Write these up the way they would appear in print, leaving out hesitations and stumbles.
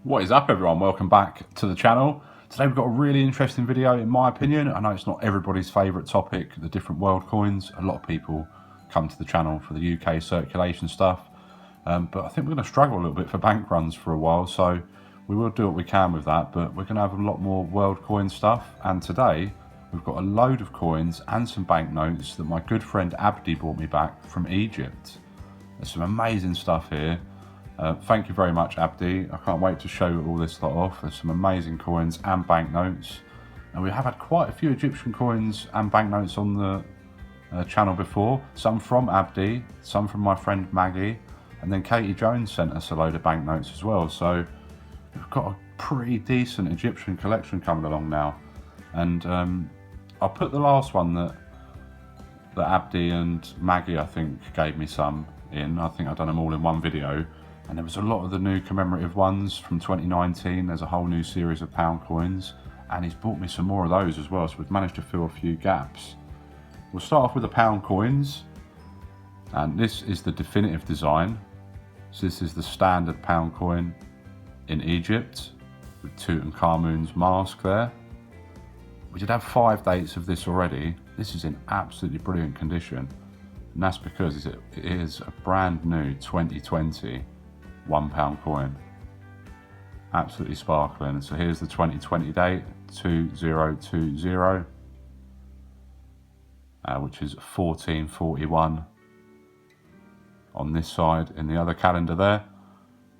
What is up, everyone? Welcome back to the channel. Today we've got a really interesting video, in my opinion. I know it's not everybody's favourite topic, the different world coins. A lot of people come to the channel for the UK circulation stuff, but I think we're going to struggle a little bit for bank runs for a while, so we will do what we can with that, but we're going to have a lot more world coin stuff. And today we've got a load of coins and some banknotes that my good friend Abdi brought me back from Egypt. There's some amazing stuff here. Thank you very much, Abdi. I can't wait to show all this lot off. There's some amazing coins and banknotes, and we have had quite a few Egyptian coins and banknotes on the channel before. Some from Abdi, some from my friend Maggie, and then Katie Jones sent us a load of banknotes as well. So we've got a pretty decent Egyptian collection coming along now. And I'll put the last one that Abdi and Maggie, I think, gave me some in. I think I've done them all in one video. And there was a lot of the new commemorative ones from 2019. There's a whole new series of pound coins, and he's bought me some more of those as well, so we've managed to fill a few gaps. We'll start off with the pound coins, and this is the definitive design. So this is the standard pound coin in Egypt with Tutankhamun's mask there. We did have 5 dates of this already. This is in absolutely brilliant condition, and that's because it is a brand new 2020 £1 coin, absolutely sparkling. So here's the 2020 date, 2020, which is 1441 on this side. In the other calendar there,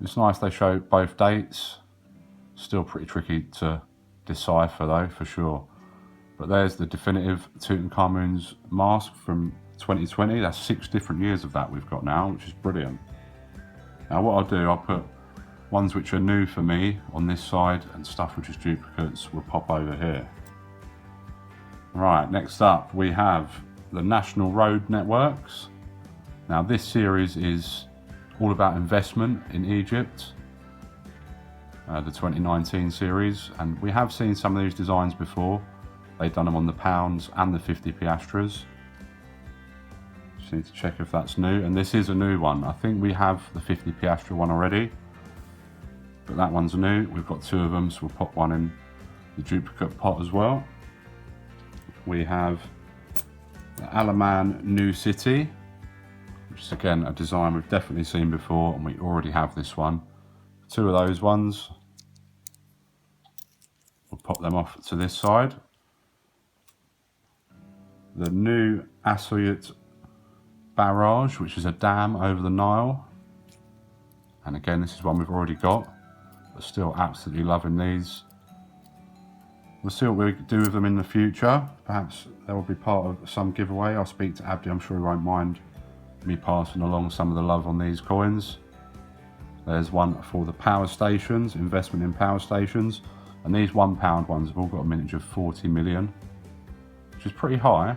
it's nice they show both dates. Still pretty tricky to decipher though, for sure. But there's the definitive Tutankhamun's mask from 2020. That's 6 different years of that we've got now, which is brilliant. Now what I'll do, I'll put ones which are new for me on this side, and stuff which is duplicates will pop over here. Right, next up we have the National Road Networks. Now this series is all about investment in Egypt, the 2019 series, and we have seen some of these designs before. They've done them on the pounds and the 50 piastres. Just need to check if that's new, and this is a new one. I think we have the 50 piastre one already, but that one's new. We've got 2 of them, so we'll pop one in the duplicate pot as well. We have the Alaman New City, which is again a design we've definitely seen before, and we already have this one. 2 of those ones, we'll pop them off to this side. The new Assoyut Barrage, which is a dam over the Nile, and again this is one we've already got, but still absolutely loving these. We'll see what we do with them in the future. Perhaps they will be part of some giveaway. I'll speak to Abdi, I'm sure he won't mind me passing along some of the love on these coins. There's one for the power stations, investment in power stations, and these £1 ones have all got a mintage of 40 million, which is pretty high.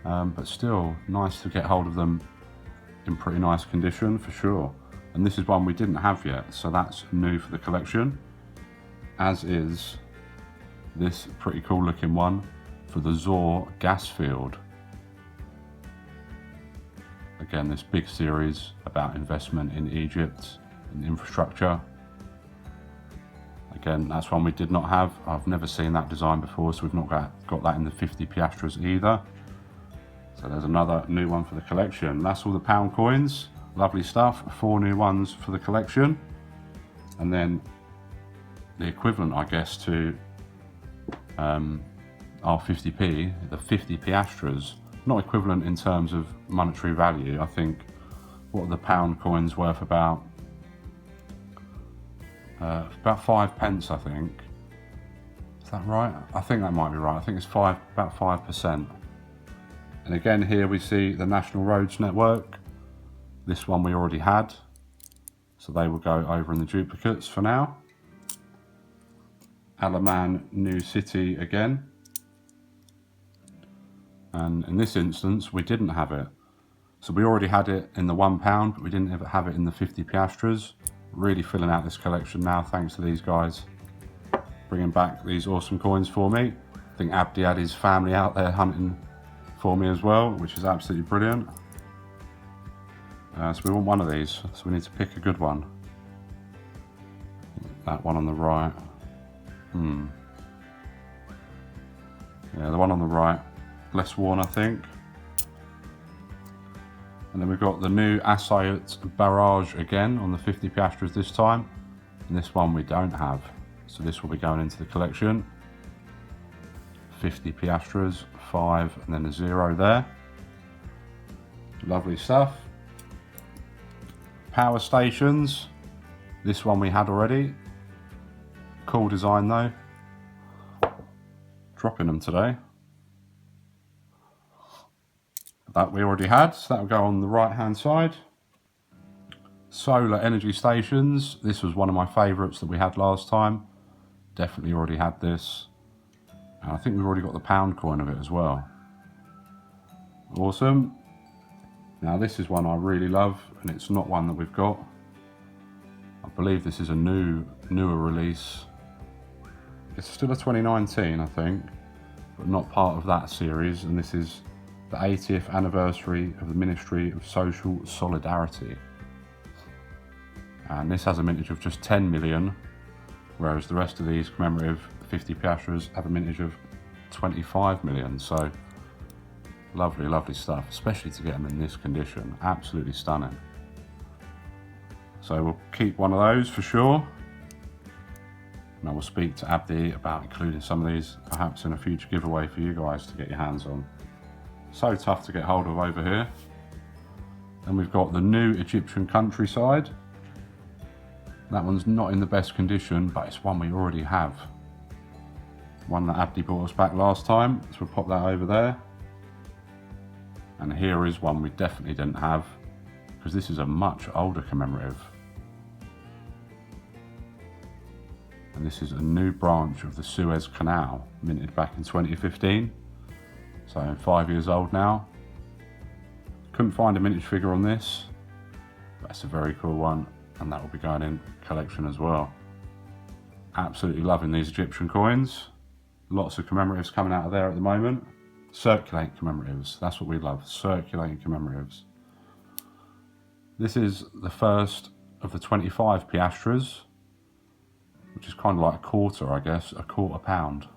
But still nice to get hold of them in pretty nice condition for sure. And this is one we didn't have yet, so that's new for the collection, as is this pretty cool looking one for the Zor gas field. Again, this big series about investment in Egypt and infrastructure. Again, that's one we did not have. I've never seen that design before, so we've not got that in the 50 piastres either. So there's another new one for the collection. That's all the pound coins. Lovely stuff. 4 new ones for the collection. And then the equivalent, I guess, to our 50p, the 50 piastres. Not equivalent in terms of monetary value. I think, what are the pound coins worth? About 5 pence, I think. Is that right? I think that might be right. I think it's about 5%. And again, here we see the National Roads Network. This one we already had, so they will go over in the duplicates for now. Alaman New City again. And in this instance, we didn't have it. So we already had it in the £1, but we didn't ever have it in the 50 piastres. Really filling out this collection now, thanks to these guys bringing back these awesome coins for me. I think Abdi had his family out there hunting for me as well, which is absolutely brilliant. So we want one of these, so we need to pick a good one. That one on the right. Yeah, the one on the right, less worn, I think. And then we've got the new Assayet Barrage again on the 50 piastres this time. And this one we don't have. So this will be going into the collection. 50 piastres, 5, and then a 0 there. Lovely stuff. Power stations. This one we had already. Cool design though. Dropping them today. That we already had, so that will go on the right hand side. Solar energy stations. This was one of my favourites that we had last time. Definitely already had this. And I think we've already got the pound coin of it as well. Awesome. Now this is one I really love, and it's not one that we've got. I believe this is a newer release. It's still a 2019, I think, but not part of that series. And this is the 80th anniversary of the Ministry of Social Solidarity. And this has a mintage of just 10 million, whereas the rest of these commemorative 50 piastres have a mintage of 25 million. So lovely, lovely stuff, especially to get them in this condition. Absolutely stunning. So we'll keep one of those for sure. And I will speak to Abdi about including some of these perhaps in a future giveaway for you guys to get your hands on. So tough to get hold of over here. And we've got the new Egyptian countryside. That one's not in the best condition, but it's one we already have. One that Abdi brought us back last time, so we'll pop that over there. And here is one we definitely didn't have, because this is a much older commemorative. And this is a new branch of the Suez Canal, minted back in 2015. So 5 years old now. Couldn't find a mintage figure on this, but it's a very cool one, and that will be going in collection as well. Absolutely loving these Egyptian coins. Lots of commemoratives coming out of there at the moment. Circulating commemoratives, that's what we love, circulating commemoratives. This is the first of the 25 piastres, which is kind of like a quarter, I guess, a quarter pound,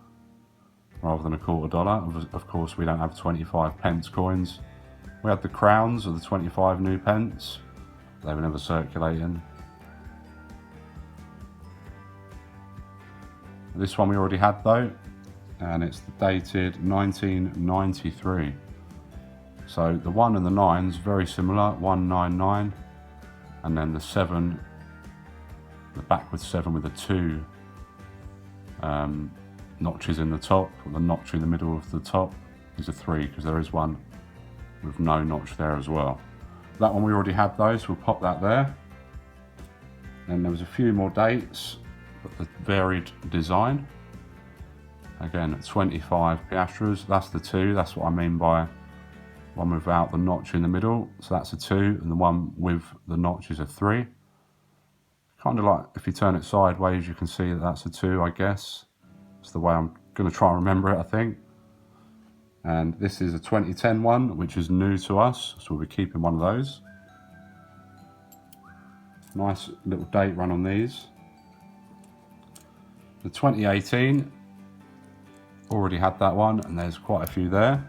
rather than a quarter dollar. Of course, we don't have 25 pence coins. We had the crowns of the 25 new pence. They were never circulating. This one we already had though, and it's dated 1993. So the 1 and the 9's very similar, 199, and then the 7, the backwards 7 with the 2 notches in the top, or the notch in the middle of the top is a 3, because there is one with no notch there as well. That one we already had though, so we'll pop that there. And there was a few more dates, but the varied design. Again, 25 piastres, that's the 2, that's what I mean by one without the notch in the middle. So that's a 2, and the one with the notch is a 3. Kind of like, if you turn it sideways, you can see that that's a 2, I guess. It's the way I'm going to try and remember it, I think. And this is a 2010 one, which is new to us, so we'll be keeping one of those. Nice little date run on these. The 2018, already had that one, and there's quite a few there.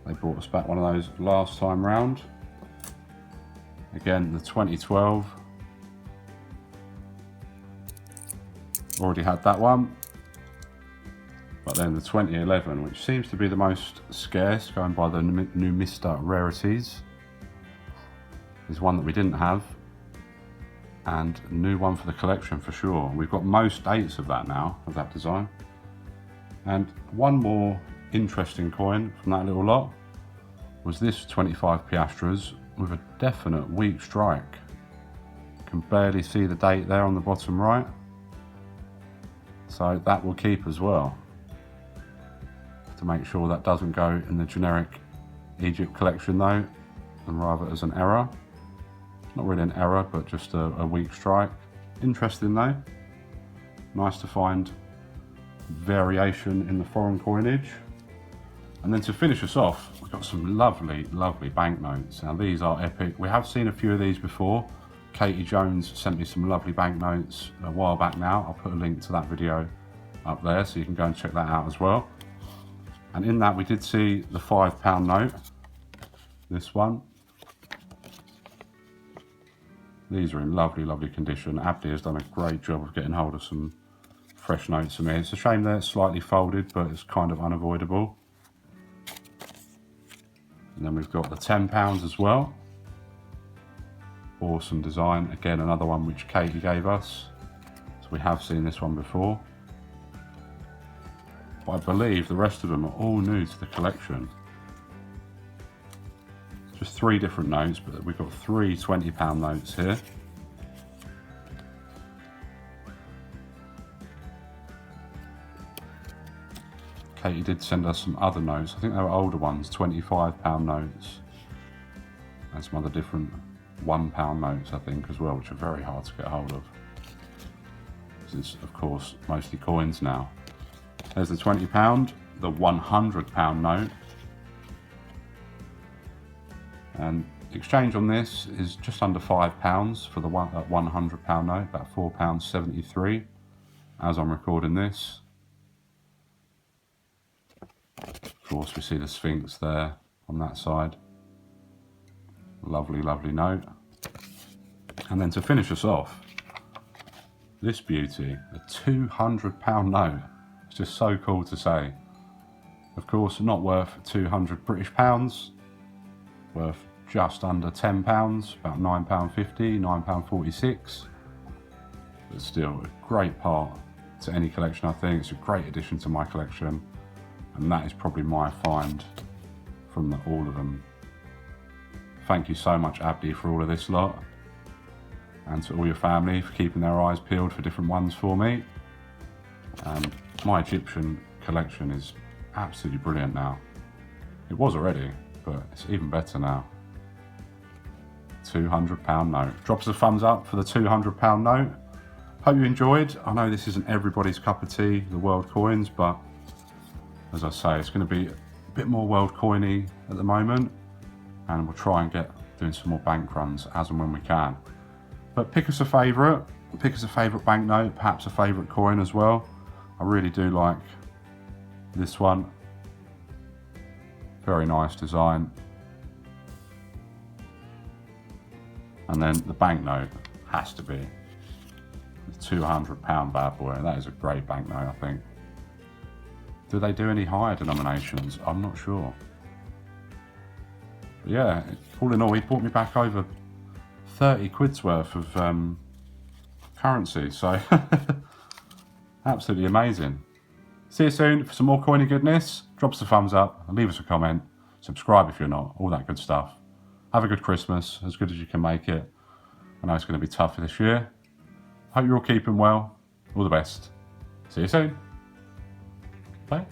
They brought us back one of those last time round. Again, the 2012, already had that one. But then the 2011, which seems to be the most scarce, going by the new Mr. Rarities, is one that we didn't have, and a new one for the collection for sure. We've got most dates of that now, of that design. And one more interesting coin from that little lot was this 25 piastres with a definite weak strike. You can barely see the date there on the bottom right. So that will keep as well, to make sure that doesn't go in the generic Egypt collection though, and rather as an error. Not really an error, but just a weak strike. Interesting though. Nice to find variation in the foreign coinage. And then to finish us off, we've got some lovely, lovely banknotes. Now these are epic. We have seen a few of these before, Katie Jones sent me some lovely banknotes a while back now. I'll put a link to that video up there so you can go and check that out as well. And in that we did see the £5 note, this one. These are in lovely, lovely condition. Abdi has done a great job of getting hold of some fresh notes for me. It's a shame they're slightly folded, but it's kind of unavoidable. And then we've got the £10 as well. Awesome design. Again, another one which Katie gave us. So we have seen this one before. But I believe the rest of them are all new to the collection. Just 3 different notes, but we've got 3 £20 notes here. Katie did send us some other notes. I think they were older ones, £25 notes. And some other different £1 notes, I think, as well, which are very hard to get hold of. This is, of course, mostly coins now. There's the £20, the £100 note. And exchange on this is just under £5 for the £100 note, about £4.73 as I'm recording this. Of course, we see the Sphinx there on that side. Lovely, lovely note. And then to finish us off, this beauty, a £200 note. It's just so cool to say. Of course, not worth 200 British pounds, worth just under £10, about £9.50, £9.46. But still, a great part to any collection, I think. It's a great addition to my collection. And that is probably my find from all of them. Thank you so much, Abdi, for all of this lot. And to all your family for keeping their eyes peeled for different ones for me. My Egyptian collection is absolutely brilliant now. It was already, but it's even better now. £200 note. Drop us a thumbs up for the £200 note. Hope you enjoyed. I know this isn't everybody's cup of tea, the world coins, but as I say, it's going to be a bit more world coiny at the moment, and we'll try and get doing some more bank runs as and when we can. But pick us a favourite banknote, perhaps a favourite coin as well. I really do like this one. Very nice design. And then the banknote has to be the £200 bad boy. That is a great banknote, I think. Do they do any higher denominations? I'm not sure. But yeah, all in all, he brought me back over 30 quid's worth of currency, so absolutely amazing. See you soon for some more coiny goodness. Drop us a thumbs up and leave us a comment. Subscribe if you're not, all that good stuff. Have a good Christmas, as good as you can make it. I know it's going to be tough this year. Hope you're all keeping well. All the best. See you soon. Bye.